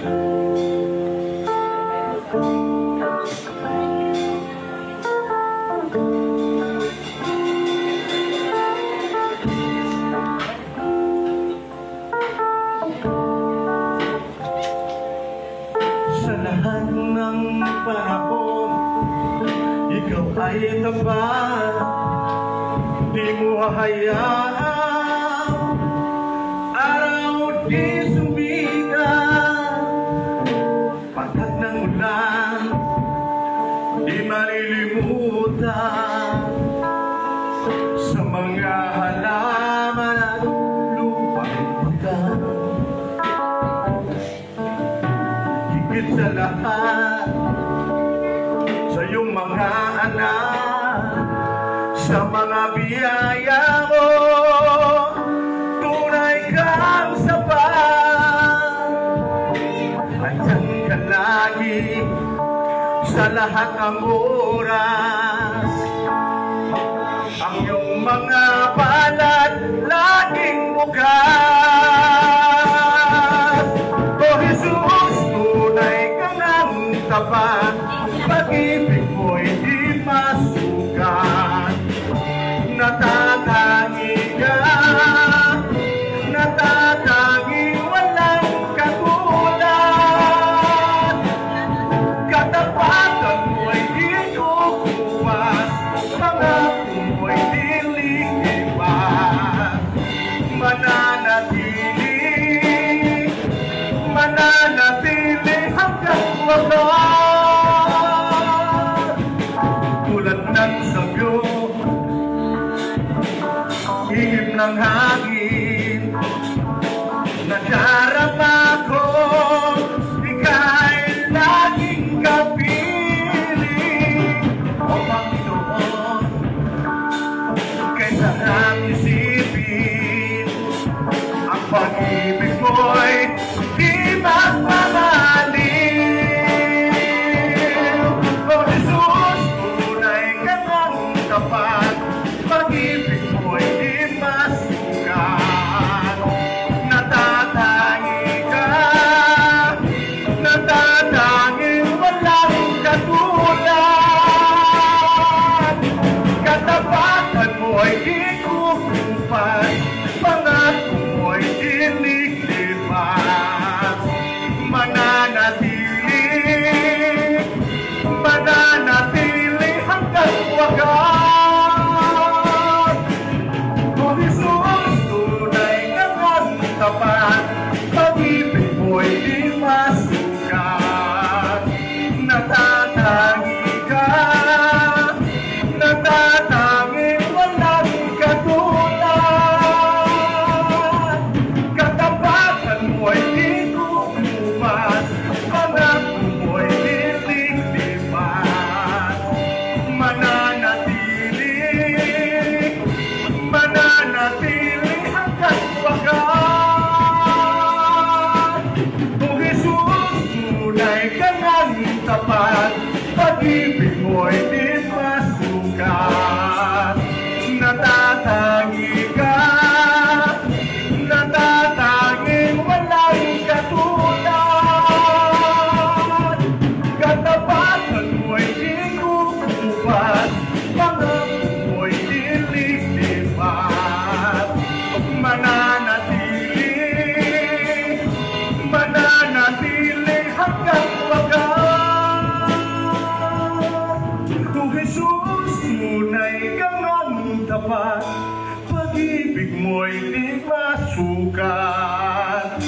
Sa lahat ng panahon, ikaw ay tapat. Di mo hahayaan araw di sumikat. Pagkat ng ulan, di malilimutan. Sa mga halaman at lupang pagkat, higit sa lahat, sa iyong mga anak, sa mga biyaya mo, tunay kang sapat. Andyan ka lagi sa lahat ng oras. Ang iyong mga palad laging bukas. O Jesus, tunay kang ang tapat. Pag-ibig mo'y di masukat. Natatangi ka, natatangi walang katulad. Katapatan mo'y di kukupas, pangako mo'y di lilipas. Mananatili, mananatili hanggang wakas. Tulad ng sabyo, higip ng hangin, nadarama ko, ika'y laging kapiling. O Panginoon, kaysa nang isipin, ang pag-ibig mo'y di magmamaliw. O Jesus, tunay ka ng tapat, pag-ibig mo'y di masukat. Natatangi ka, natatangi walang katulad. Katapatan mo'y di kukupas, pangako mo'y di lilipas. Mananatili, mananatili hanggang wakas. O Jesus, tunay kang ang tapat, pag-ibig mo'y di masukat. Natatangi ka, natatangi walang katulad. Katapatan mo'y di kukupas, pangako mo'y di lilipas. Mananatili, mananatili hanggang wakas. O Jesus, tunay kang ang tapat, pag-ibig mo'y di masukat. Natatangi ka, natatangi walang katulad. Katapatan mo'y di kukupas, pangako mo'y di lilipas. Mananatili, mananatili hanggang wakas. O Jesus, tunay kang ang tapat, pag-ibig mo'y di masukat.